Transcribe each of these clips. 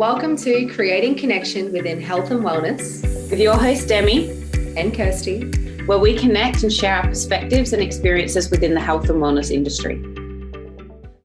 Welcome to Creating Connection within Health and Wellness with your host, Demi and Kirsti, where we connect and share our perspectives and experiences within the health and wellness industry.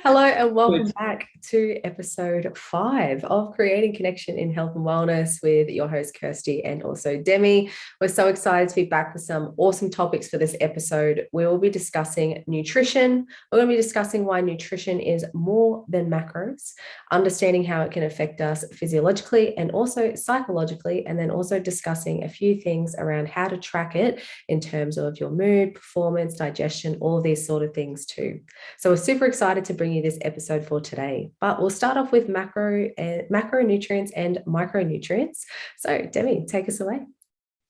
Hello and welcome back to episode 5 of Creating Connection in Health and Wellness with your host Kirsti and also Demi. We're so excited to be back with some awesome topics for this episode. We will be discussing nutrition. We're going to be discussing why nutrition is more than macros, understanding how it can affect us physiologically and also psychologically, and then also discussing a few things around how to track it in terms of your mood, performance, digestion, all of these sort of things too. So we're super excited to bring you this episode for today, but we'll start off with macronutrients and micronutrients. So Demi, take us away.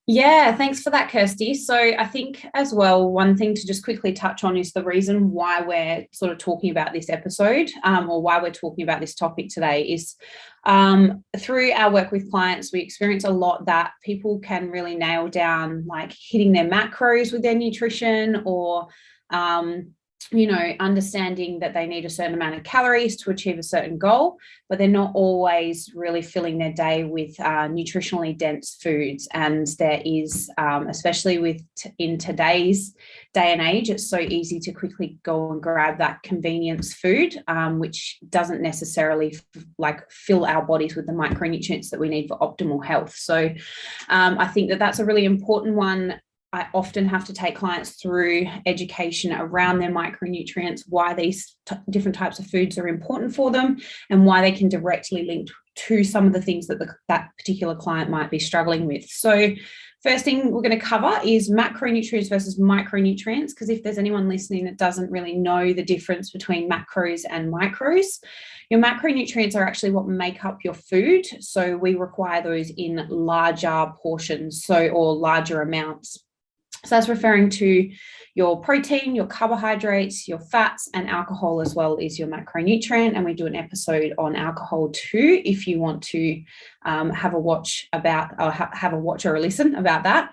Yeah, thanks for that, Kirsti. So I think as well, one thing to just quickly touch on is the reason why we're sort of talking about this episode or why we're talking about this topic today is through our work with clients, we experience a lot that people can really nail down like hitting their macros with their nutrition or understanding that they need a certain amount of calories to achieve a certain goal, but they're not always really filling their day with nutritionally dense foods. And there is, especially in today's day and age, it's so easy to quickly go and grab that convenience food, which doesn't necessarily fill our bodies with the micronutrients that we need for optimal health. So I think that that's a really important one. I often have to take clients through education around their micronutrients, why these different types of foods are important for them, and why they can directly link to some of the things that that particular client might be struggling with. So first thing we're going to cover is macronutrients versus micronutrients, because if there's anyone listening that doesn't really know the difference between macros and micros, your macronutrients are actually what make up your food. So we require those in larger portions, or larger amounts. So that's referring to your protein, your carbohydrates, your fats, and alcohol as well is your macronutrient. And we do an episode on alcohol too, if you want to have a watch or a listen about that.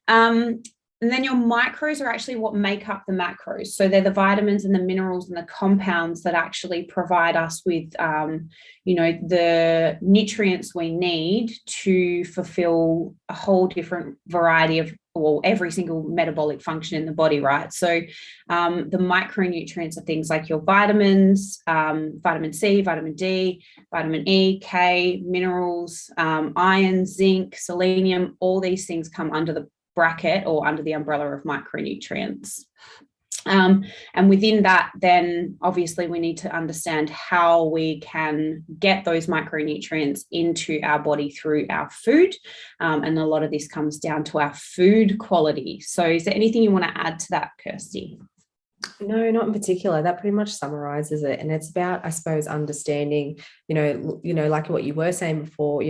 And then your micros are actually what make up the macros. So they're the vitamins and the minerals and the compounds that actually provide us with, the nutrients we need to fulfill a whole different variety of, every single metabolic function in the body, right? So the micronutrients are things like your vitamins, vitamin C, vitamin D, vitamin E, K, minerals, iron, zinc, selenium, all these things come under the bracket or under the umbrella of micronutrients. And within that, then obviously we need to understand how we can get those micronutrients into our body through our food. And a lot of this comes down to our food quality. So is there anything you want to add to that, Kirsti? No, not in particular. That pretty much summarizes it. And it's about, I suppose, understanding, like what you were saying before,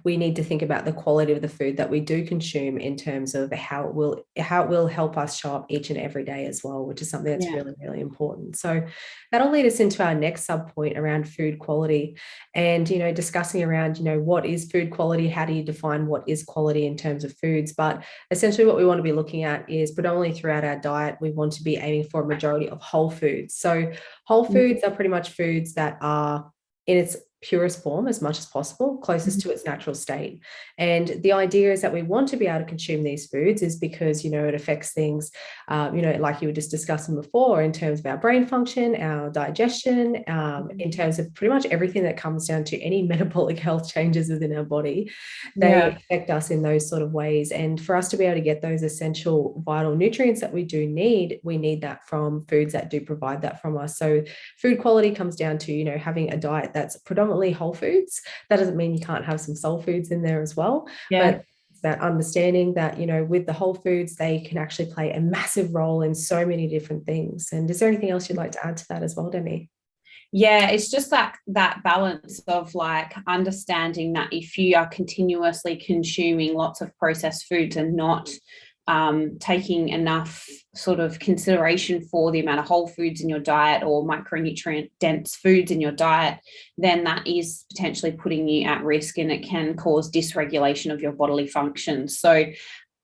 we need to think about the quality of the food that we do consume in terms of how it will help us show up each and every day as well, which is something that's really, really important. So that'll lead us into our next sub point around food quality and, discussing around, what is food quality? How do you define what is quality in terms of foods? But essentially what we want to be looking at is predominantly throughout our diet, we want to be aiming for a majority of whole foods. So whole foods are pretty much foods that are in its purest form as much as possible, closest to its natural state. And the idea is that we want to be able to consume these foods is because, it affects things, like you were just discussing before in terms of our brain function, our digestion, in terms of pretty much everything that comes down to any metabolic health changes within our body, they affect us in those sort of ways. And for us to be able to get those essential vital nutrients that we do need, we need that from foods that do provide that from us. So food quality comes down to, having a diet that's predominantly whole foods. That doesn't mean you can't have some soul foods in there as well. But it's that understanding that, with the whole foods, they can actually play a massive role in so many different things. And is there anything else you'd like to add to that as well, Demi? Yeah, it's just that balance of understanding that if you are continuously consuming lots of processed foods and not taking enough sort of consideration for the amount of whole foods in your diet or micronutrient dense foods in your diet, then that is potentially putting you at risk and it can cause dysregulation of your bodily functions. So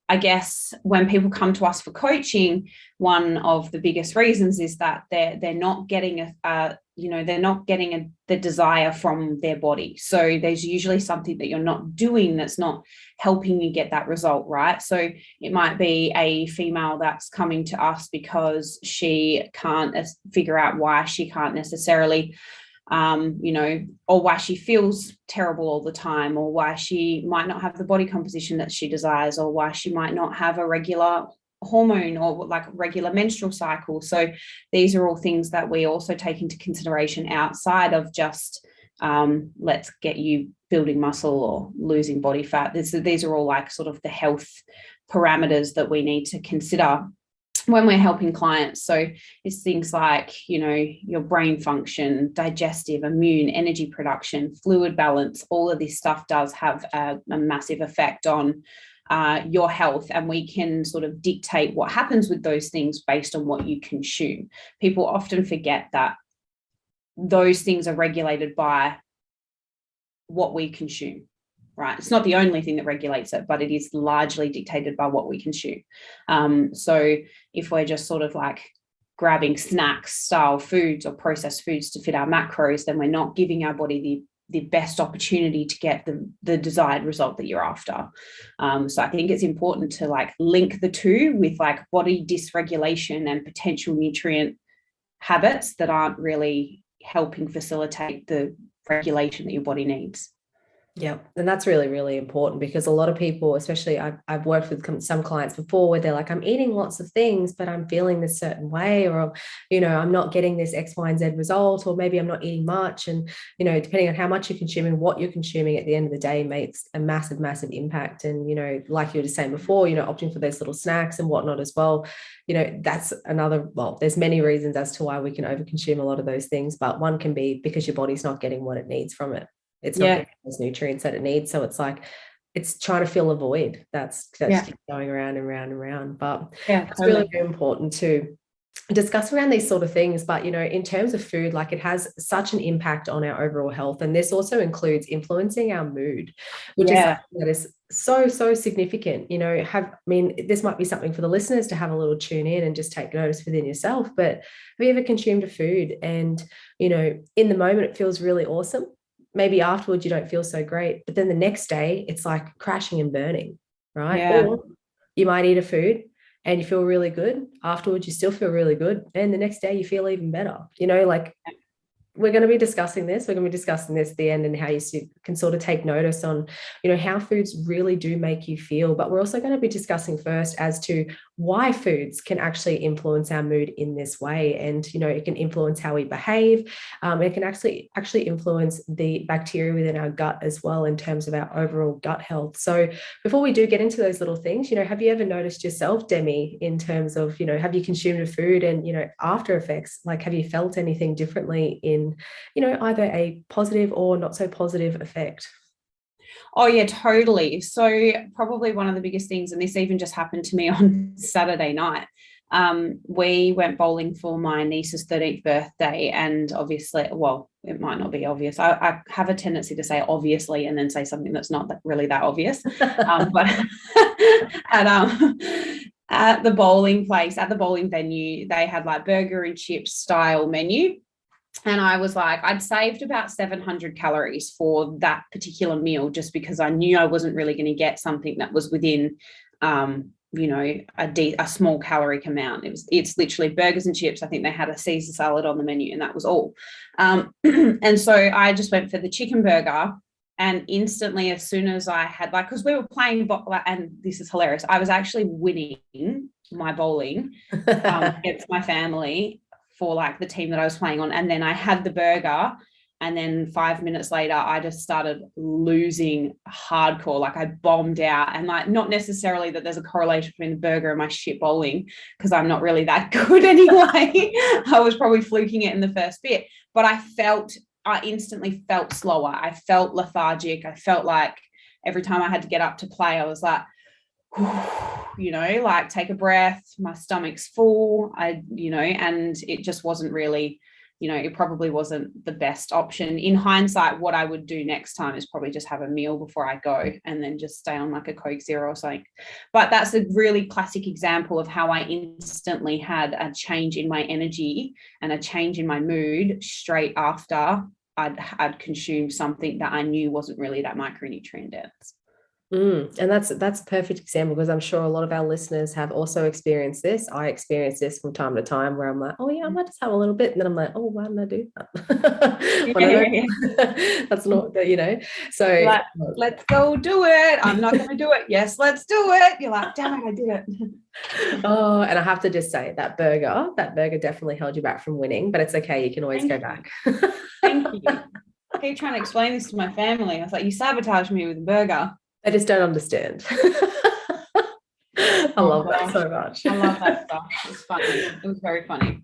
I guess when people come to us for coaching, one of the biggest reasons is that they're not getting they're not getting the desire from their body. So there's usually something that you're not doing that's not helping you get that result, right? So it might be a female that's coming to us because she can't figure out why she can't necessarily, or why she feels terrible all the time, or why she might not have the body composition that she desires, or why she might not have a regular hormone or like regular menstrual cycle. So these are all things that we also take into consideration outside of just let's get you building muscle or losing body fat. These are all like sort of the health parameters that we need to consider when we're helping clients. So it's things like, your brain function, digestive, immune, energy production, fluid balance. All of this stuff does have a massive effect on your health, and we can sort of dictate what happens with those things based on what you consume. People often forget that those things are regulated by what we consume, right? It's not the only thing that regulates it, but it is largely dictated by what we consume. So if we're just sort of like grabbing snacks style foods or processed foods to fit our macros, then we're not giving our body the best opportunity to get the desired result that you're after. So I think it's important to like link the two with like body dysregulation and potential nutrient habits that aren't really helping facilitate the regulation that your body needs. Yeah. And that's really, really important, because a lot of people, especially I've worked with some clients before where they're like, I'm eating lots of things, but I'm feeling this certain way, or, I'm not getting this X, Y, and Z result, or maybe I'm not eating much. And, depending on how much you're consuming, what you're consuming at the end of the day makes a massive, massive impact. And, like you were just saying before, opting for those little snacks and whatnot as well, that's another, well, there's many reasons as to why we can overconsume a lot of those things, but one can be because your body's not getting what it needs from it. It's not getting those nutrients that it needs. So it's like, it's trying to fill a void that's going around and round and round. But it's really important to discuss around these sort of things. But, in terms of food, like, it has such an impact on our overall health. And this also includes influencing our mood, which is something that is so, so significant. This might be something for the listeners to have a little tune in and just take notice within yourself. But have you ever consumed a food and, in the moment it feels really awesome? Maybe afterwards you don't feel so great, but then the next day it's like crashing and burning, right? Yeah. Or you might eat a food and you feel really good. Afterwards, you still feel really good. And the next day you feel even better, we're going to be discussing this. We're going to be discussing this at the end, and how you can sort of take notice on, how foods really do make you feel. But we're also going to be discussing first as to why foods can actually influence our mood in this way. And, it can influence how we behave. It can actually influence the bacteria within our gut as well, in terms of our overall gut health. So before we do get into those little things, have you ever noticed yourself, Demi, in terms of, have you consumed a food and, after effects, like, have you felt anything differently in, either a positive or not so positive effect? Oh yeah, totally. So probably one of the biggest things, and this even just happened to me on Saturday night, we went bowling for my niece's 13th birthday, and obviously, well, it might not be obvious. I have a tendency to say obviously and then say something that's not really that obvious. But at the bowling place, at the bowling venue, they had like burger and chips style menu. And I was like, I'd saved about 700 calories for that particular meal, just because I knew I wasn't really going to get something that was within, a small caloric amount. It's literally burgers and chips. I think they had a Caesar salad on the menu, and that was all. And so I just went for the chicken burger, and instantly, as soon as I had, like, because we were playing, and this is hilarious, I was actually winning my bowling against my family for like the team that I was playing on. And then I had the burger, and then 5 minutes later I just started losing hardcore. Like, I bombed out, and like, not necessarily that there's a correlation between the burger and my shit bowling, because I'm not really that good anyway. I was probably fluking it in the first bit, but I instantly felt slower. I felt lethargic. I felt like every time I had to get up to play, I was like, like, take a breath, my stomach's full, and it just wasn't really you know, it probably wasn't the best option. In hindsight, what I would do next time is probably just have a meal before I go and then just stay on like a Coke Zero or something. But that's a really classic example of how I instantly had a change in my energy and a change in my mood straight after I'd consumed something that I knew wasn't really that micronutrient dense. And that's a perfect example, because I'm sure a lot of our listeners have also experienced this. I experience this from time to time where I'm like, oh yeah, I might just have a little bit, and then I'm like, oh, why didn't I do that? When I that's not, you know. So like, let's go do it. I'm not going to do it. Yes, let's do it. You're like, damn it, I did it. Oh, and I have to just say that burger definitely held you back from winning, but it's okay. You can always go back. Thank you. I keep trying to explain this to my family. I was like, you sabotaged me with a burger. I just don't understand. I love that so much. I love that stuff. It was funny. It was very funny.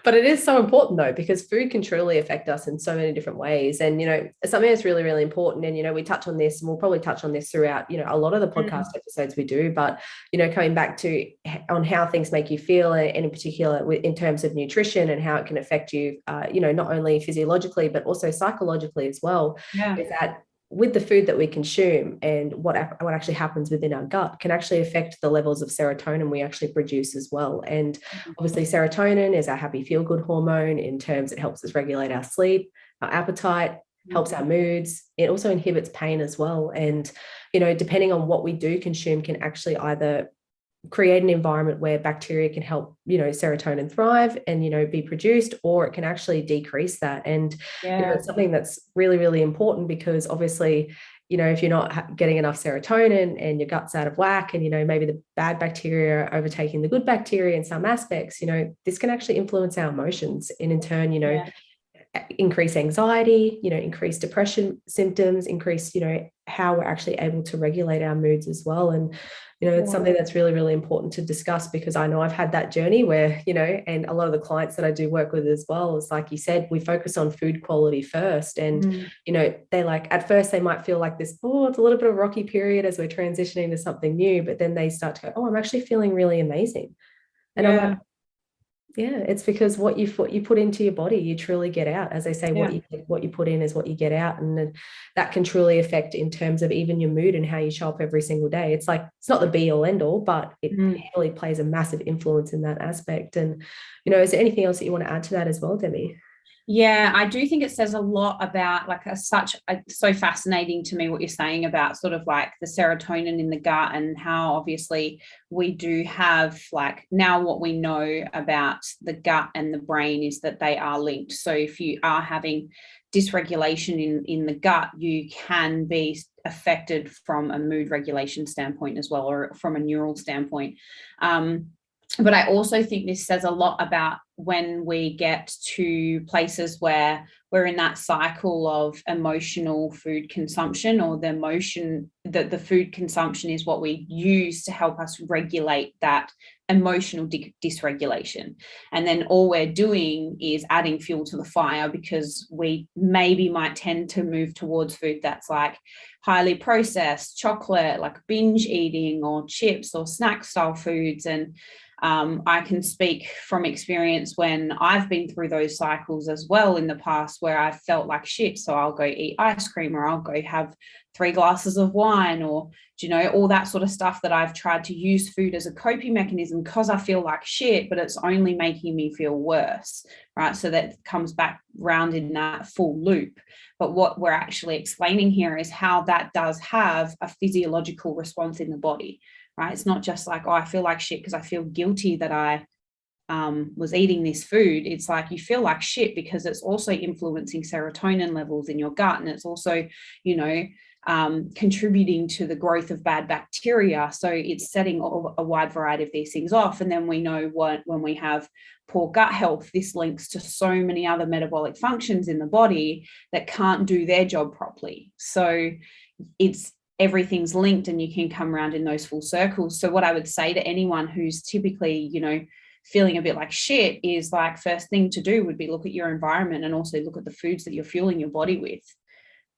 But it is so important though, because food can truly affect us in so many different ways. And, you know, something that's really, really important. And, you know, we touch on this, and we'll probably touch on this throughout, you know, a lot of the podcast episodes we do, but, you know, coming back to on how things make you feel, and in particular in terms of nutrition and how it can affect you, you know, not only physiologically, but also psychologically as well, is that with the food that we consume and what actually happens within our gut can actually affect the levels of serotonin we actually produce as well. And obviously serotonin is our happy feel good hormone. In terms, it helps us regulate our sleep, our appetite, helps our moods. It also inhibits pain as well. And, you know, depending on what we do consume can actually either create an environment where bacteria can help, you know, serotonin thrive and, you know, be produced, or it can actually decrease that. And you know, it's something that's really, really important, because obviously, you know, if you're not getting enough serotonin and your gut's out of whack, and, you know, maybe the bad bacteria are overtaking the good bacteria in some aspects, you know, this can actually influence our emotions, and in turn, you know, increase anxiety, you know, increase depression symptoms, increase, you know, how we're actually able to regulate our moods as well. And, you know, it's something that's really, really important to discuss, because I know I've had that journey where, you know, and a lot of the clients that I do work with as well, is like you said, we focus on food quality first. And, you know, they like, at first they might feel like this, oh, it's a little bit of a rocky period as we're transitioning to something new, but then they start to go, oh, I'm actually feeling really amazing. And I'm like, yeah, it's because what you put into your body, you truly get out. As I say, what you put in is what you get out, and that can truly affect in terms of even your mood and how you show up every single day. It's like, it's not the be all end all, but it really plays a massive influence in that aspect. And, you know, is there anything else that you want to add to that as well, Demi? Yeah, I do think it says a lot about, like, so fascinating to me what you're saying about sort of like the serotonin in the gut, and how obviously we do have, like, now what we know about the gut and the brain is that they are linked. So if you are having dysregulation in the gut, you can be affected from a mood regulation standpoint as well, or from a neural standpoint. But I also think this says a lot about when we get to places where we're in that cycle of emotional food consumption, or the emotion that the food consumption is what we use to help us regulate that emotional dysregulation. And then all we're doing is adding fuel to the fire, because we maybe might tend to move towards food that's like highly processed, chocolate, like binge eating, or chips or snack style foods. And I can speak from experience when I've been through those cycles as well in the past, where I felt like shit. So I'll go eat ice cream, or I'll go have 3 glasses of wine, or, you know, all that sort of stuff, that I've tried to use food as a coping mechanism because I feel like shit, but it's only making me feel worse, right? So that comes back round in that full loop. But what we're actually explaining here is how that does have a physiological response in the body. Right? It's not just like, oh, I feel like shit because I feel guilty that I was eating this food. It's like you feel like shit because it's also influencing serotonin levels in your gut, and it's also, you know, contributing to the growth of bad bacteria. So it's setting a wide variety of these things off. And then we know when we have poor gut health, this links to so many other metabolic functions in the body that can't do their job properly. So everything's linked, and you can come around in those full circles. So what I would say to anyone who's typically, you know, feeling a bit like shit is, like, first thing to do would be look at your environment, and also look at the foods that you're fueling your body with,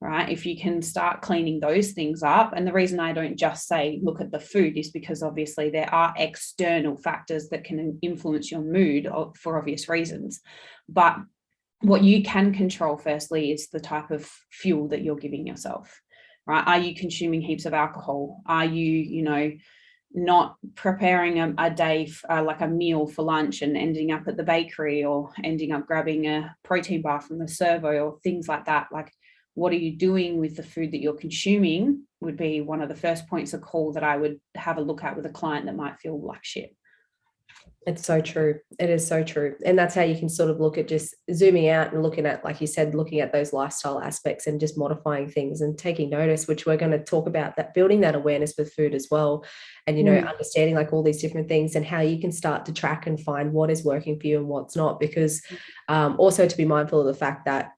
right? If you can start cleaning those things up. And the reason I don't just say look at the food is because obviously there are external factors that can influence your mood for obvious reasons. But what you can control firstly is the type of fuel that you're giving yourself, right? Are you consuming heaps of alcohol? Are you, not preparing a day, like a meal for lunch and ending up at the bakery, or ending up grabbing a protein bar from the servo, or things like that? Like, what are you doing with the food that you're consuming would be one of the first points of call that I would have a look at with a client that might feel like shit. It's so true. It is so true. And that's how you can sort of look at just zooming out and looking at, like you said, looking at those lifestyle aspects and just modifying things and taking notice, which we're going to talk about, that building that awareness with food as well. And, understanding like all these different things and how you can start to track and find what is working for you and what's not. Because also to be mindful of the fact that,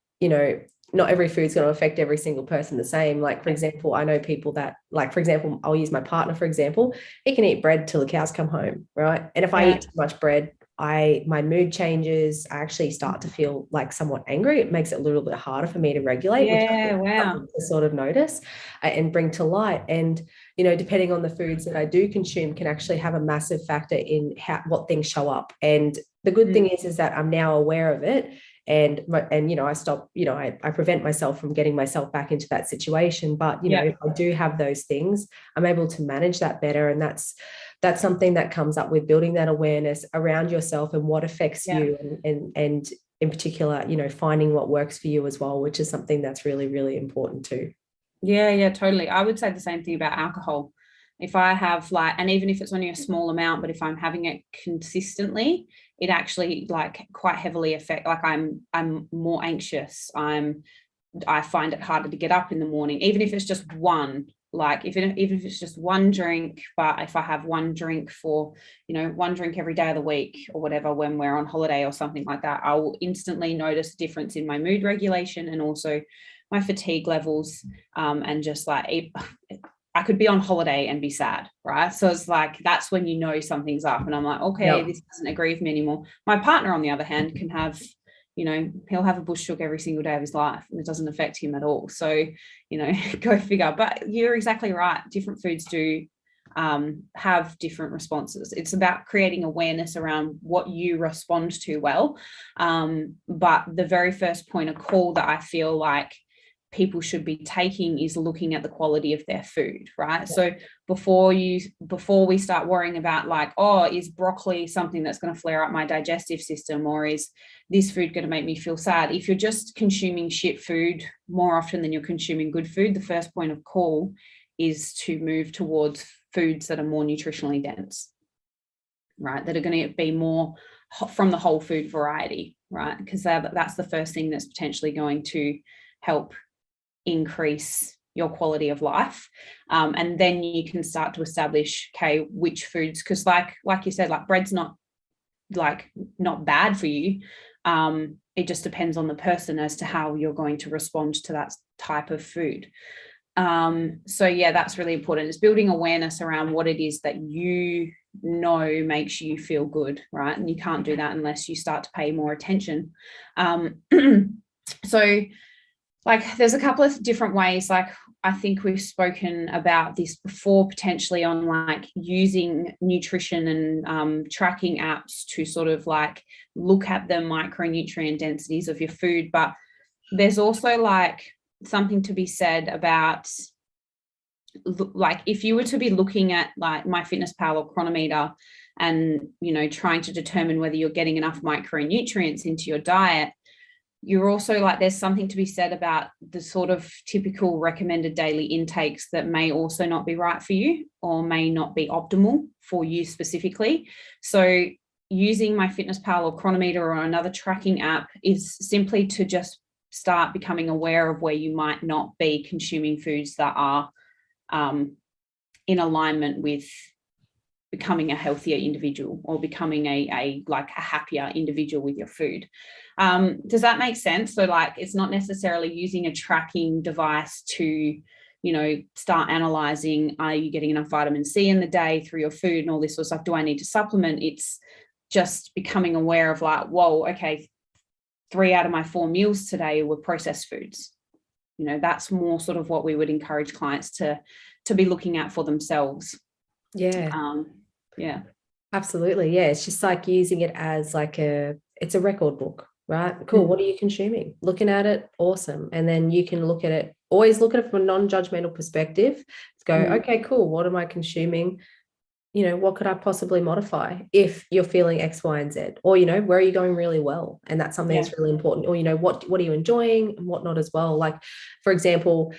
not every food's going to affect every single person the same. Like, for example, I know people that, like, for example, I'll use my partner, for example, he can eat bread till the cows come home, right? And if I eat too much bread, my mood changes. I actually start to feel like somewhat angry. It makes it a little bit harder for me to regulate, which I think to sort of notice and bring to light. And, depending on the foods that I do consume can actually have a massive factor in what things show up. And the good thing is that I'm now aware of it. And I stop, I prevent myself from getting myself back into that situation. But, if I do have those things, I'm able to manage that better. And that's something that comes up with building that awareness around yourself and what affects you, and in particular, finding what works for you as well, which is something that's really, really important too. Yeah, totally. I would say the same thing about alcohol. If I have and even if it's only a small amount, but if I'm having it consistently, it actually quite heavily affect, I'm more anxious. I find it harder to get up in the morning, even if it's just one, even if it's just one drink. But if I have one drink for, one drink every day of the week or whatever, when we're on holiday or something like that, I will instantly notice a difference in my mood regulation and also my fatigue levels. And just I could be on holiday and be sad, right? So it's that's when something's up, and I'm like, okay, this doesn't agree with me anymore. My partner, on the other hand, can have, he'll have a bush chook every single day of his life and it doesn't affect him at all. So, go figure. But you're exactly right. Different foods do have different responses. It's about creating awareness around what you respond to well. But the very first point of call that I feel like people should be taking is looking at the quality of their food, right? So before we start worrying about is broccoli something that's going to flare up my digestive system, or is this food going to make me feel sad? If you're just consuming shit food more often than you're consuming good food, the first point of call is to move towards foods that are more nutritionally dense, right? That are going to be more from the whole food variety, right? Because that's the first thing that's potentially going to help increase your quality of life. And then you can start to establish, which foods, because like you said, bread's not bad for you. It just depends on the person as to how you're going to respond to that type of food. So that's really important. It's building awareness around what it is that makes you feel good, right? And you can't do that unless you start to pay more attention. So there's a couple of different ways. I think we've spoken about this before, potentially on using nutrition and tracking apps to sort of look at the micronutrient densities of your food. But there's also something to be said about if you were to be looking at MyFitnessPal or Chronometer and trying to determine whether you're getting enough micronutrients into your diet, you're also there's something to be said about the sort of typical recommended daily intakes that may also not be right for you or may not be optimal for you specifically. So using MyFitnessPal or Chronometer or another tracking app is simply to just start becoming aware of where you might not be consuming foods that are in alignment with becoming a healthier individual or becoming a happier individual with your food. Does that make sense? So it's not necessarily using a tracking device to, start analyzing, are you getting enough vitamin C in the day through your food and all this sort of stuff? Do I need to supplement? It's just becoming aware of whoa, okay, 3 out of my 4 meals today were processed foods. That's more sort of what we would encourage clients to be looking at for themselves. Absolutely. It's just using it as it's a record book, right? Cool. What are you consuming? Looking at it, awesome. And then you can look at it, always look at it from a non-judgmental perspective. Go, okay, cool. What am I consuming? You know, what could I possibly modify if you're feeling X, Y, and Z? Or, you know, where are you going really well? And that's something that's really important. Or, you know, what are you enjoying and whatnot as well? Like, for example,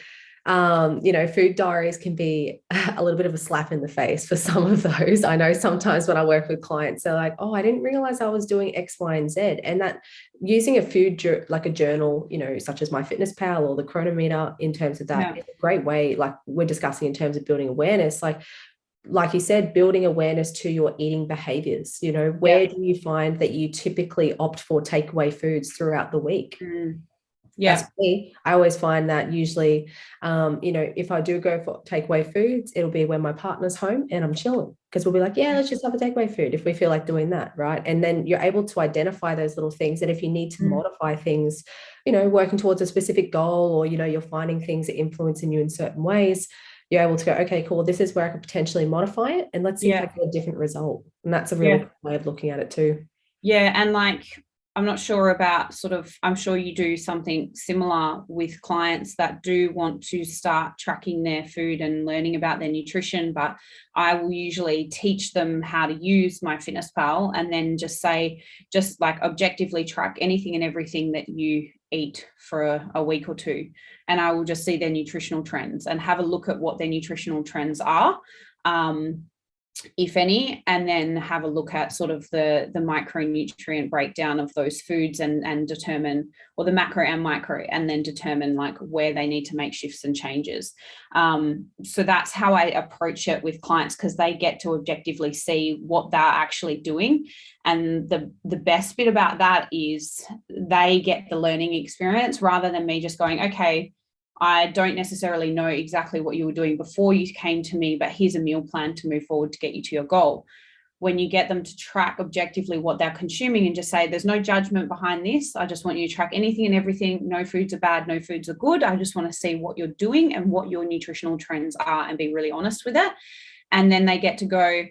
you know, food diaries can be a little bit of a slap in the face for some of those. I know sometimes when I work with clients, they're like, oh, I didn't realize I was doing X, Y, and Z. And that using a food, like a journal, you know, such as MyFitnessPal or the Chronometer in terms of that is a great way, like we're discussing in terms of building awareness, like you said, building awareness to your eating behaviors. You know, where do you find that you typically opt for takeaway foods throughout the week? That's me. I always find that usually, you know, if I do go for takeaway foods, it'll be when my partner's home and I'm chilling, because we'll be like, yeah, let's just have a takeaway food if we feel like doing that, right? And then you're able to identify those little things. And if you need to modify things, you know, working towards a specific goal, or, you know, you're finding things that influencing you in certain ways, you're able to go, okay, cool, this is where I could potentially modify it, and let's see if I get a different result. And that's a really cool way of looking at it too. Yeah. And like, I'm not sure about I'm sure you do something similar with clients that do want to start tracking their food and learning about their nutrition, but I will usually teach them how to use MyFitnessPal and then just like objectively track anything and everything that you eat for a week or two. And I will just see their nutritional trends and have a look at what their nutritional trends are. If any, and then have a look at sort of the micronutrient breakdown of those foods and determine, or the macro and micro, and then determine like where they need to make shifts and changes. So that's how I approach it with clients, because they get to objectively see what they're actually doing. And the best bit about that is they get the learning experience rather than me just going, okay, I don't necessarily know exactly what you were doing before you came to me, but here's a meal plan to move forward to get you to your goal. When you get them to track objectively what they're consuming and just say, there's no judgment behind this. I just want you to track anything and everything. No foods are bad. No foods are good. I just want to see what you're doing and what your nutritional trends are and be really honest with it. And then they get to go,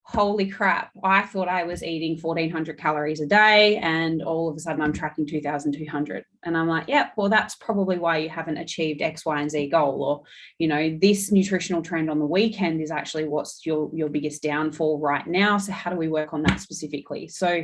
holy crap, I thought I was eating 1,400 calories a day, and all of a sudden I'm tracking 2,200. And I'm like, yeah, well, that's probably why you haven't achieved X, Y, and Z goal. Or, you know, this nutritional trend on the weekend is actually what's your biggest downfall right now. So how do we work on that specifically? So,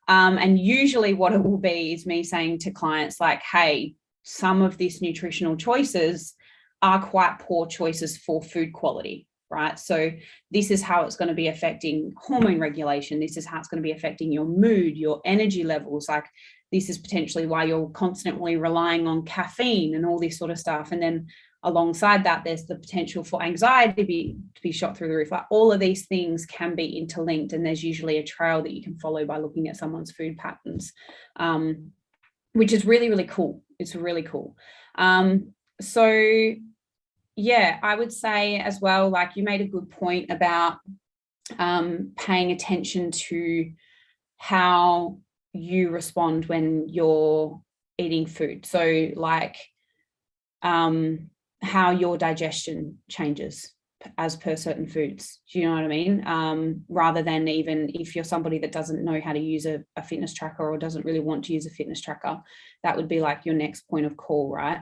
and usually what it will be is me saying to clients like, hey, some of these nutritional choices are quite poor choices for food quality. Right. So this is how it's going to be affecting hormone regulation. This is how it's going to be affecting your mood, your energy levels. Like, this is potentially why you're constantly relying on caffeine and all this sort of stuff. And then alongside that, there's the potential for anxiety to be shot through the roof. Like, all of these things can be interlinked, and there's usually a trail that you can follow by looking at someone's food patterns, which is really, really cool. It's really cool. So yeah, I would say as well, like you made a good point about paying attention to how you respond when you're eating food. So like how your digestion changes as per certain foods. Do you know what I mean? Rather than, even if you're somebody that doesn't know how to use a fitness tracker or doesn't really want to use a fitness tracker, that would be like your next point of call, right?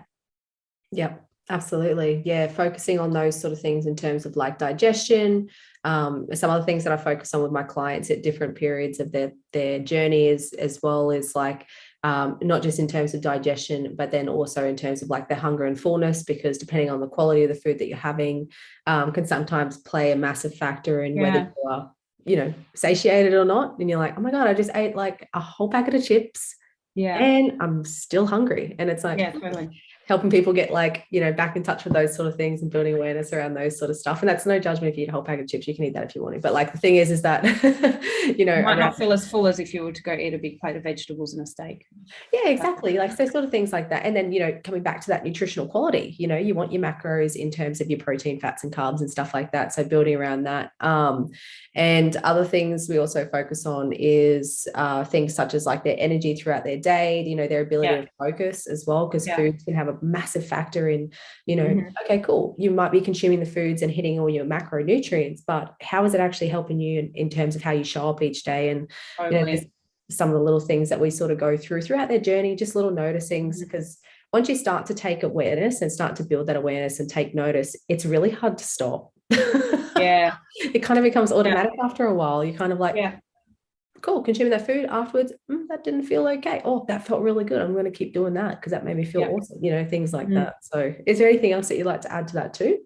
Yep. Absolutely. Yeah. Focusing on those sort of things in terms of like digestion. Some other things that I focus on with my clients at different periods of their journey as well is like, not just in terms of digestion, but then also in terms of like their hunger and fullness, because depending on the quality of the food that you're having, can sometimes play a massive factor in whether you are, you know, satiated or not. And you're like, oh my God, I just ate like a whole packet of chips and I'm still hungry. And it's like, totally. Helping people get like, you know, back in touch with those sort of things and building awareness around those sort of stuff. And that's no judgment if you eat a whole pack of chips, you can eat that if you want to. But like the thing is that, you know, you might not feel as full as if you were to go eat a big plate of vegetables and a steak. Yeah, exactly. Like, so sort of things like that. And then, you know, coming back to that nutritional quality, you know, you want your macros in terms of your protein, fats and carbs and stuff like that. So building around that. And other things we also focus on is things such as like their energy throughout their day, you know, their ability to focus as well, because foods can have a massive factor in, you know, okay, cool, you might be consuming the foods and hitting all your macronutrients, but how is it actually helping you in terms of how you show up each day? And you know, some of the little things that we sort of go through throughout their journey, just little noticings, because once you start to take awareness and start to build that awareness and take notice, it's really hard to stop. Yeah. It kind of becomes automatic after a while. You kind of like, Yeah. cool, consuming that food afterwards, that didn't feel okay. Oh, that felt really good. I'm going to keep doing that because that made me feel awesome, things like that. So is there anything else that you'd like to add to that too?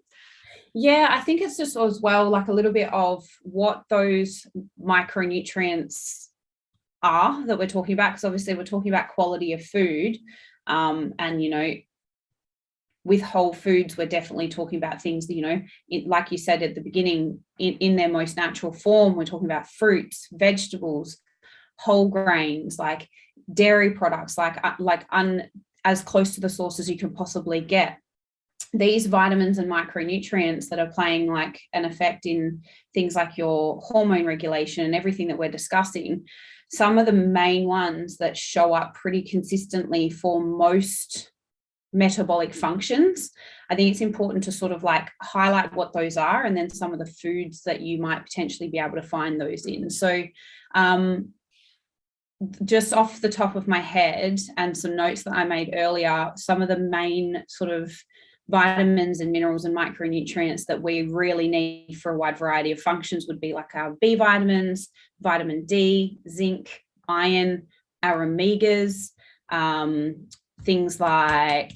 Yeah, I think it's just as well like a little bit of what those micronutrients are that we're talking about, because obviously we're talking about quality of food. And with whole foods, we're definitely talking about things that, like you said at the beginning, in their most natural form. We're talking about fruits, vegetables, whole grains, like dairy products, as close to the source as you can possibly get. These vitamins and micronutrients that are playing like an effect in things like your hormone regulation and everything that we're discussing, some of the main ones that show up pretty consistently for most metabolic functions. I think it's important to sort of like highlight what those are, and then some of the foods that you might potentially be able to find those in. So just off the top of my head and some notes that I made earlier, some of the main sort of vitamins and minerals and micronutrients that we really need for a wide variety of functions would be like our B vitamins, vitamin D, zinc, iron, our omegas, things like,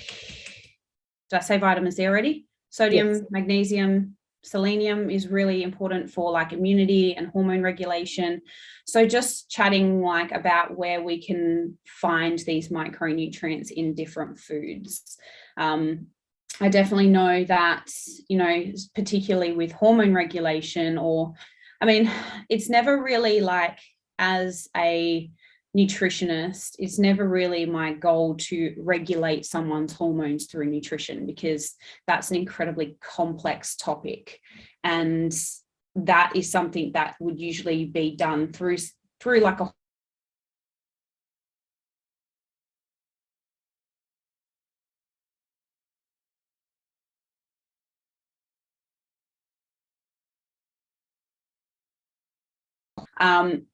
did I say vitamins there already? Sodium, yes. Magnesium, selenium is really important for like immunity and hormone regulation. So just chatting like about where we can find these micronutrients in different foods. I definitely know that, particularly with hormone regulation, it's never really like, as a nutritionist, it's never really my goal to regulate someone's hormones through nutrition, because that's an incredibly complex topic. And that is something that would usually be done through like a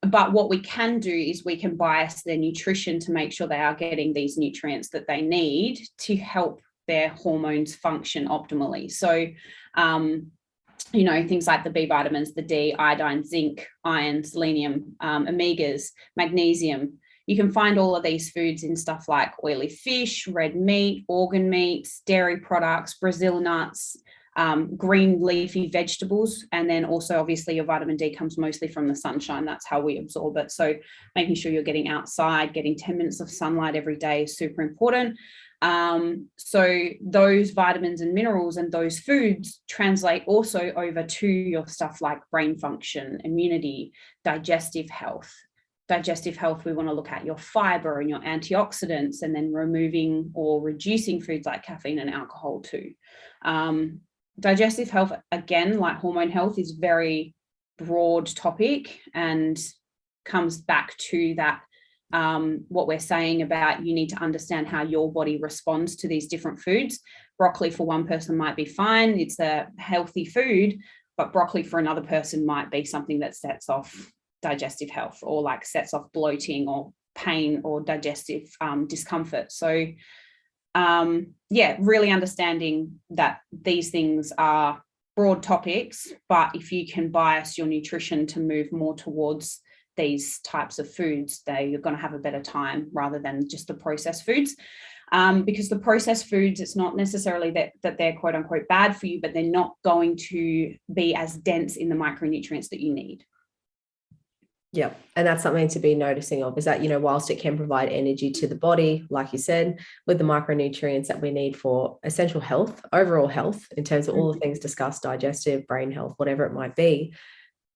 but what we can do is we can bias their nutrition to make sure they are getting these nutrients that they need to help their hormones function optimally. So, things like the B vitamins, the D, iodine, zinc, iron, selenium, omegas, magnesium. You can find all of these foods in stuff like oily fish, red meat, organ meats, dairy products, Brazil nuts, green leafy vegetables, and then also obviously your vitamin D comes mostly from the sunshine. That's how we absorb it. So making sure you're getting outside, getting 10 minutes of sunlight every day is super important. So those vitamins and minerals and those foods translate also over to your stuff like brain function, immunity, digestive health. Digestive health, we want to look at your fiber and your antioxidants, and then removing or reducing foods like caffeine and alcohol too. Digestive health, again, like hormone health, is very broad topic and comes back to that, what we're saying about you need to understand how your body responds to these different foods. Broccoli for one person might be fine. It's a healthy food, but broccoli for another person might be something that sets off digestive health, or like sets off bloating or pain or digestive discomfort. So really understanding that these things are broad topics, but if you can bias your nutrition to move more towards these types of foods, you're going to have a better time rather than just the processed foods. Because the processed foods, it's not necessarily that they're quote unquote bad for you, but they're not going to be as dense in the micronutrients that you need. Yeah. And that's something to be noticing of, is that, whilst it can provide energy to the body, like you said, with the micronutrients that we need for essential health, overall health, in terms of all the things discussed, digestive, brain health, whatever it might be,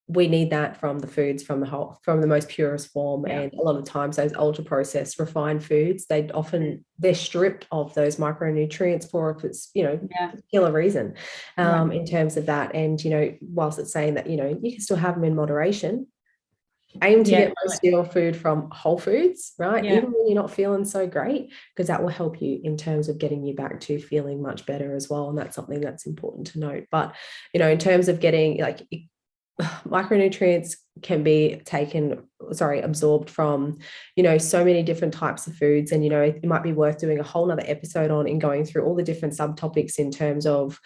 we need that from the foods, from the most purest form. Yeah. And a lot of times those ultra processed refined foods, they're stripped of those micronutrients for a particular reason, in terms of that. And, whilst it's saying that, you can still have them in moderation, aim to get most of your food from whole foods, right? Yeah. Even when you're not feeling so great, because that will help you in terms of getting you back to feeling much better as well. And that's something that's important to note. But, in terms of getting, like, Micronutrients can be absorbed from, so many different types of foods. And, it might be worth doing a whole nother episode on and going through all the different subtopics in terms of,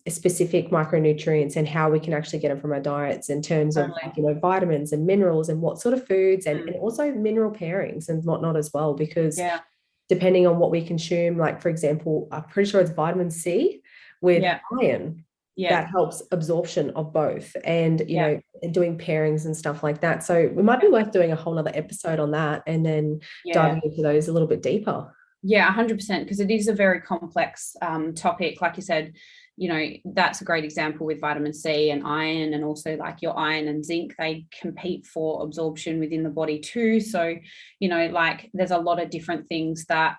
specific micronutrients and how we can actually get them from our diets in terms of, vitamins and minerals and what sort of foods and also mineral pairings and whatnot as well, because depending on what we consume, like, for example, I'm pretty sure it's vitamin C with iron. That helps absorption of both, and doing pairings and stuff like that. So we might be worth doing a whole other episode on that, and then diving into those a little bit deeper. 100%, because it is a very complex topic. Like you said, that's a great example with vitamin C and iron, and also like your iron and zinc, they compete for absorption within the body too. So, like there's a lot of different things that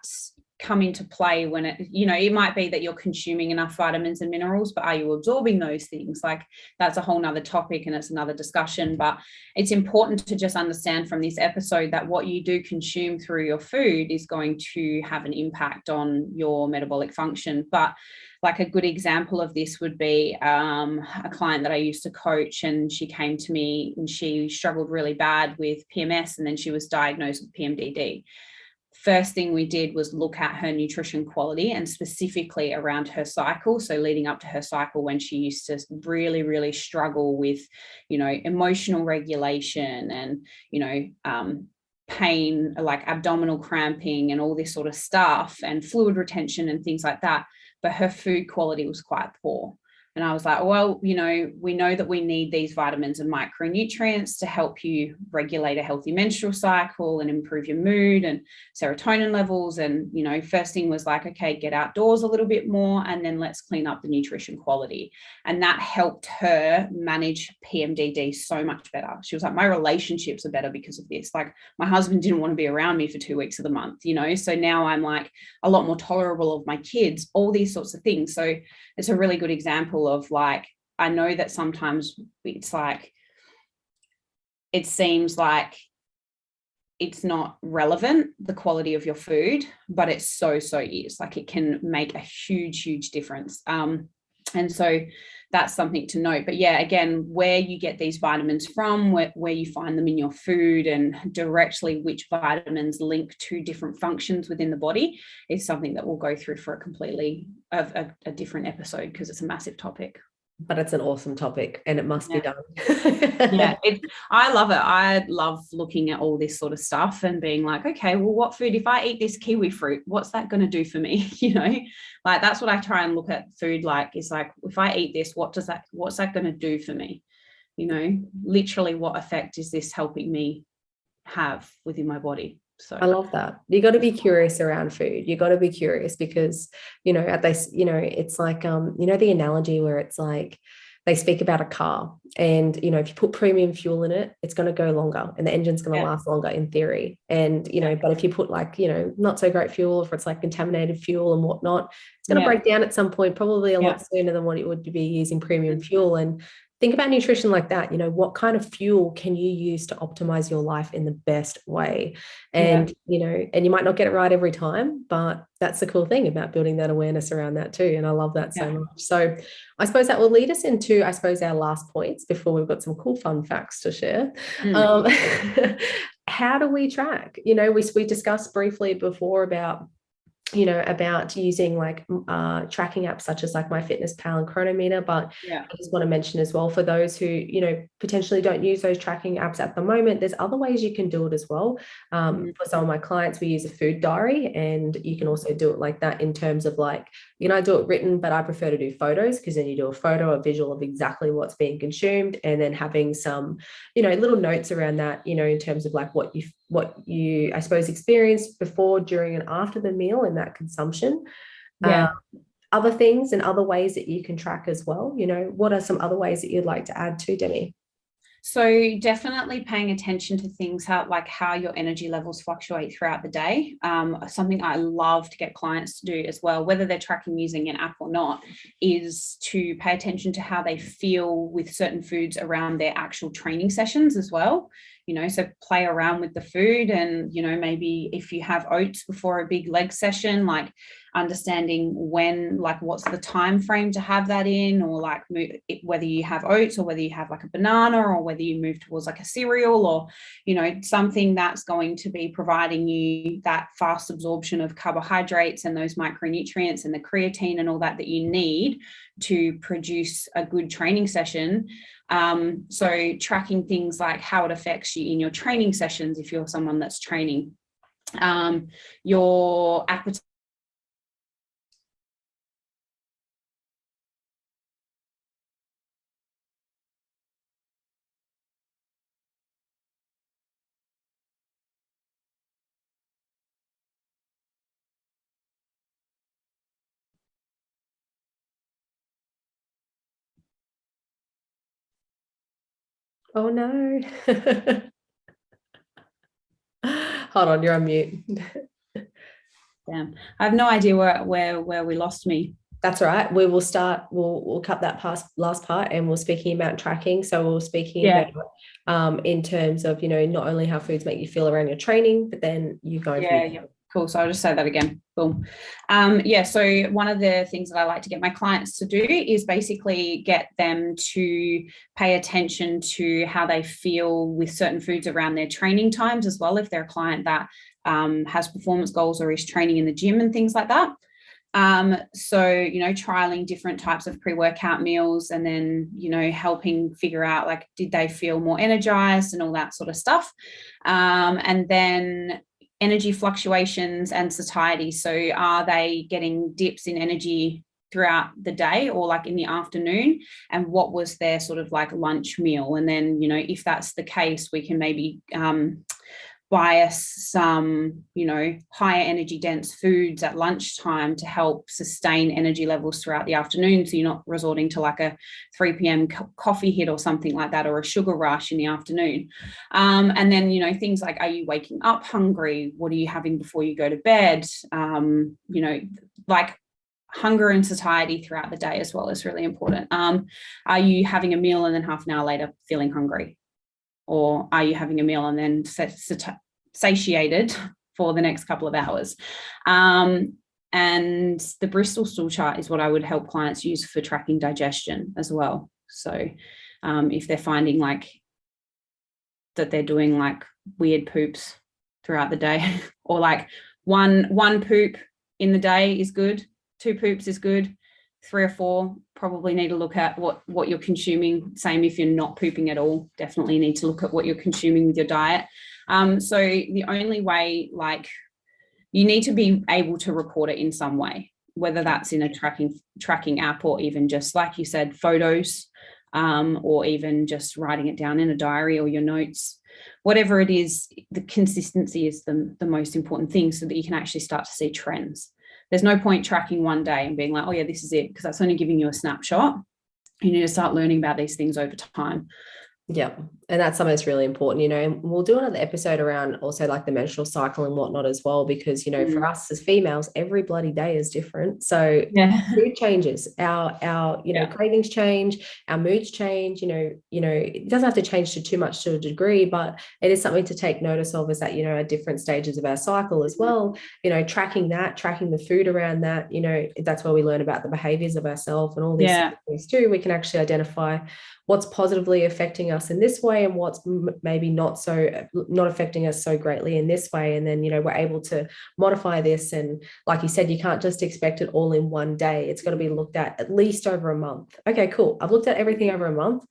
come into play when it might be that you're consuming enough vitamins and minerals, but are you absorbing those things? Like, that's a whole nother topic and it's another discussion. But it's important to just understand from this episode that what you do consume through your food is going to have an impact on your metabolic function. But like a good example of this would be a client that I used to coach, and she came to me and she struggled really bad with PMS, and then she was diagnosed with PMDD. First thing we did was look at her nutrition quality, and specifically around her cycle. So leading up to her cycle, when she used to really, really struggle with, emotional regulation and, pain, like abdominal cramping and all this sort of stuff, and fluid retention and things like that. But her food quality was quite poor. And I was like, well, we know that we need these vitamins and micronutrients to help you regulate a healthy menstrual cycle and improve your mood and serotonin levels. And, first thing was like, okay, get outdoors a little bit more, and then let's clean up the nutrition quality. And that helped her manage PMDD so much better. She was like, my relationships are better because of this. Like, my husband didn't want to be around me for 2 weeks of the month, so now I'm like a lot more tolerable of my kids, all these sorts of things. So it's a really good example of, like, I know that sometimes it's like, it seems like it's not relevant, the quality of your food, but it so is. Like, it can make a huge difference. And so that's something to note. But again, where you get these vitamins from, where you find them in your food, and directly which vitamins link to different functions within the body, is something that we'll go through for a completely a different episode, because it's a massive topic. But it's an awesome topic, and it must be done. I love it. I love looking at all this sort of stuff and being like, okay, well, what food, if I eat this kiwi fruit, what's that going to do for me? Like, that's what I try and look at food like, is like, if I eat this, what's that going to do for me? Literally, what effect is this helping me have within my body? So I love that. You got to be curious around food. You got to be curious because, at this, it's like, the analogy where it's like, they speak about a car, and, if you put premium fuel in it, it's going to go longer and the engine's going to last longer in theory. And, but if you put like, not so great fuel, if it's like contaminated fuel and whatnot, it's going to break down at some point, probably a lot sooner than what it would be using premium fuel. And think about nutrition like that. What kind of fuel can you use to optimize your life in the best way? And, and you might not get it right every time, but that's the cool thing about building that awareness around that too. And I love that so much. So I suppose that will lead us into, our last points before we've got some cool fun facts to share. How do we track? We discussed briefly before about using like tracking apps such as like MyFitnessPal and Chronometer, but I just want to mention as well, for those who potentially don't use those tracking apps at the moment, there's other ways you can do it as well. For some of my clients, we use a food diary, and you can also do it like that in terms of like, I do it written, but I prefer to do photos, because then you do a photo, a visual of exactly what's being consumed, and then having some little notes around that, in terms of like what you I suppose experienced before, during, and after the meal and that consumption. Other things and other ways that you can track as well. What are some other ways that you'd like to add to, Demi? So definitely paying attention to things, how your energy levels fluctuate throughout the day. Something I love to get clients to do as well, whether they're tracking using an app or not, is to pay attention to how they feel with certain foods around their actual training sessions as well. So play around with the food, and, maybe if you have oats before a big leg session, like understanding when, like, what's the time frame to have that in, or like whether you have oats or whether you have like a banana, or whether you move towards like a cereal, or, you know, something that's going to be providing you that fast absorption of carbohydrates and those micronutrients and the creatine and all that you need to produce a good training session. So tracking things like how it affects you in your training sessions, if you're someone that's training, your appetite. Oh no. Hold on, you're on mute. Damn, I have no idea where we lost me. That's all right. We will start, we'll cut that last part, and we're speaking about tracking. So we're speaking about in terms of, you know, not only how foods make you feel around your training, but then you go. Yeah. Cool. So I'll just say that again. Boom. So one of the things that I like to get my clients to do is basically get them to pay attention to how they feel with certain foods around their training times as well, if they're a client that has performance goals or is training in the gym and things like that. So, you know, trialing different types of pre-workout meals, and then, you know, helping figure out, like, did they feel more energized and all that sort of stuff. And then energy fluctuations and satiety. So are they getting dips in energy throughout the day or like in the afternoon, and what was their sort of like lunch meal? And then, you know, if that's the case, we can maybe bias some, you know, higher energy dense foods at lunchtime to help sustain energy levels throughout the afternoon, so you're not resorting to like a 3 p.m. coffee hit or something like that, or a sugar rush in the afternoon. And then, you know, things like, are you waking up hungry? What are you having before you go to bed? You know, like hunger and satiety throughout the day as well is really important. Are you having a meal and then half an hour later feeling hungry? Or are you having a meal and then satiated for the next couple of hours? And the Bristol stool chart is what I would help clients use for tracking digestion as well. So if they're finding like that they're doing like weird poops throughout the day, or like one poop in the day is good, 2 poops is good, 3 or 4 probably need to look at what you're consuming. Same if you're not pooping at all, definitely need to look at what you're consuming with your diet. So the only way, like, you need to be able to record it in some way, whether that's in a tracking app, or even just, like you said, photos, or even just writing it down in a diary or your notes. Whatever it is, the consistency is the most important thing, so that you can actually start to see trends. There's no point tracking one day and being like, oh yeah, this is it, because that's only giving you a snapshot. You need to start learning about these things over time. Yeah. And that's something that's really important, you know, and we'll do another episode around also like the menstrual cycle and whatnot as well, because, you know, for us as females, every bloody day is different. So food changes, our you know, cravings change, our moods change, you know, it doesn't have to change to too much to a degree, but it is something to take notice of, is that, you know, at different stages of our cycle as well, you know, tracking the food around that, you know, that's where we learn about the behaviors of ourselves and all these things too. We can actually identify what's positively affecting us in this way and what's maybe not affecting us so greatly in this way. And then, you know, we're able to modify this. And like you said, you can't just expect it all in one day. It's got to be looked at least over a month. Okay, cool. I've looked at everything over a month.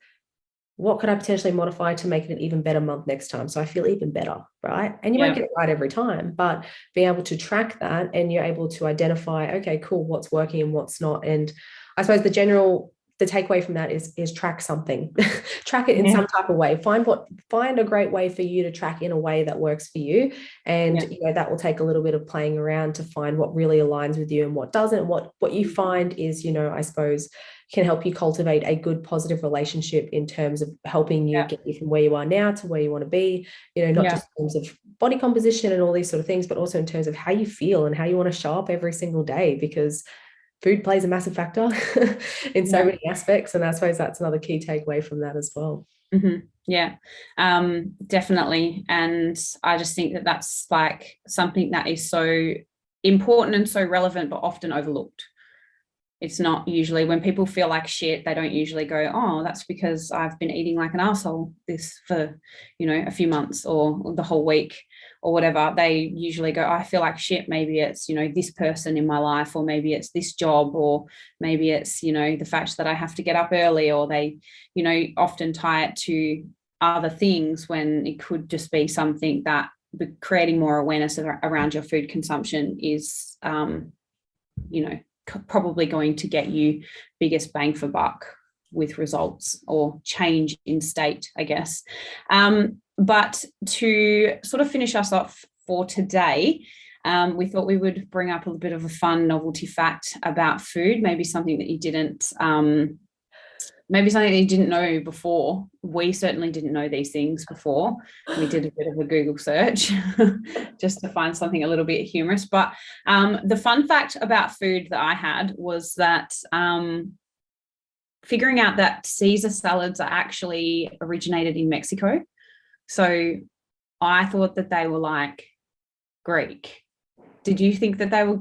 What could I potentially modify to make it an even better month next time, so I feel even better, right? And you won't get it right every time, but being able to track that, and you're able to identify, okay, cool, what's working and what's not. And I suppose the takeaway from that is track something. Track it in some type of way. Find a great way for you to track in a way that works for you. And you know, that will take a little bit of playing around to find what really aligns with you and what doesn't. What you find is, you know, I suppose can help you cultivate a good positive relationship in terms of helping you get you from where you are now to where you want to be, you know, not just in terms of body composition and all these sort of things, but also in terms of how you feel and how you want to show up every single day, because food plays a massive factor in so many aspects. And I suppose that's another key takeaway from that as well. Yeah, definitely. And I just think that that's like something that is so important and so relevant, but often overlooked. It's not usually, when people feel like shit, they don't usually go, oh, that's because I've been eating like an asshole this for, a few months or the whole week or whatever. They usually go, I feel like shit. Maybe it's, this person in my life, or maybe it's this job, or maybe it's, the fact that I have to get up early, or they, often tie it to other things when it could just be something that creating more awareness around your food consumption is, probably going to get you biggest bang for buck with results or change in state, I guess. But to sort of finish us off for today, we thought we would bring up a little bit of a fun novelty fact about food, maybe something that you didn't know before. We certainly didn't know these things before. We did a bit of a Google search just to find something a little bit humorous. But the fun fact about food that I had was that figuring out that Caesar salads are actually originated in Mexico. So I thought that they were like Greek. Did you think that they were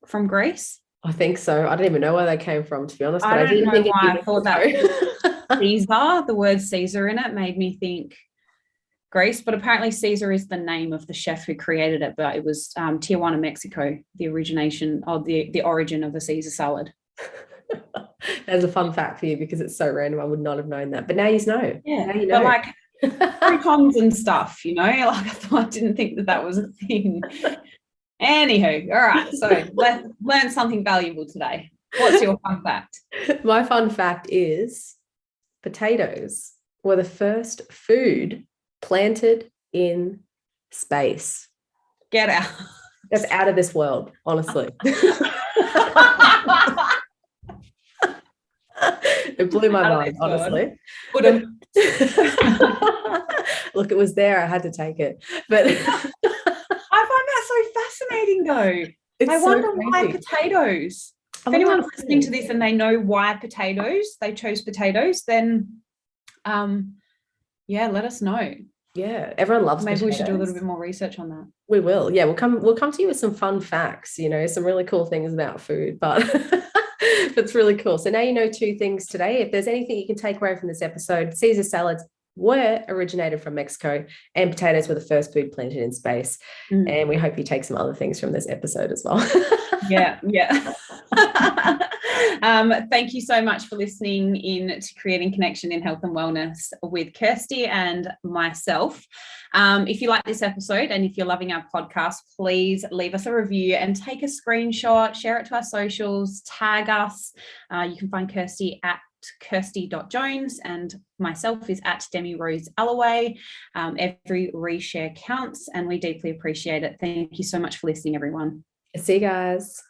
from Greece? I think so. I don't even know where they came from, to be honest. But I don't know why I thought that Caesar, the word Caesar in it, made me think Greece. But apparently Caesar is the name of the chef who created it. But it was Tijuana, Mexico, the origination of the origin of the Caesar salad. That's a fun fact for you because it's so random. I would not have known that. But now you know. Yeah, now you know. But like croutons and stuff, I didn't think that was a thing. Anywho, all right, so let's learn something valuable today. What's your fun fact? My fun fact is potatoes were the first food planted in space. Get out. That's out of this world, honestly. It blew my mind, honestly. Look, it was there. I had to take it. But I find that so fascinating, though. I wonder why potatoes. If anyone's listening to this and they know why they chose potatoes, then let us know. Yeah, everyone loves Maybe potatoes. We should do a little bit more research on that. We will. Yeah, we'll come to you with some fun facts, some really cool things about food, but it's really cool. So now you know two things today. If there's anything you can take away from this episode, Caesar salads were originated from Mexico and potatoes were the first food planted in space. And we hope you take some other things from this episode as well. Yeah. Thank you so much for listening in to Creating Connection in Health and Wellness with Kirsti and myself. If you like this episode and if you're loving our podcast, please leave us a review and take a screenshot, share it to our socials, tag us. You can find Kirsti at Kirsti.Jones and myself is at Demi-Rose Allaway. Every reshare counts and we deeply appreciate it. Thank you so much for listening, everyone. See you guys.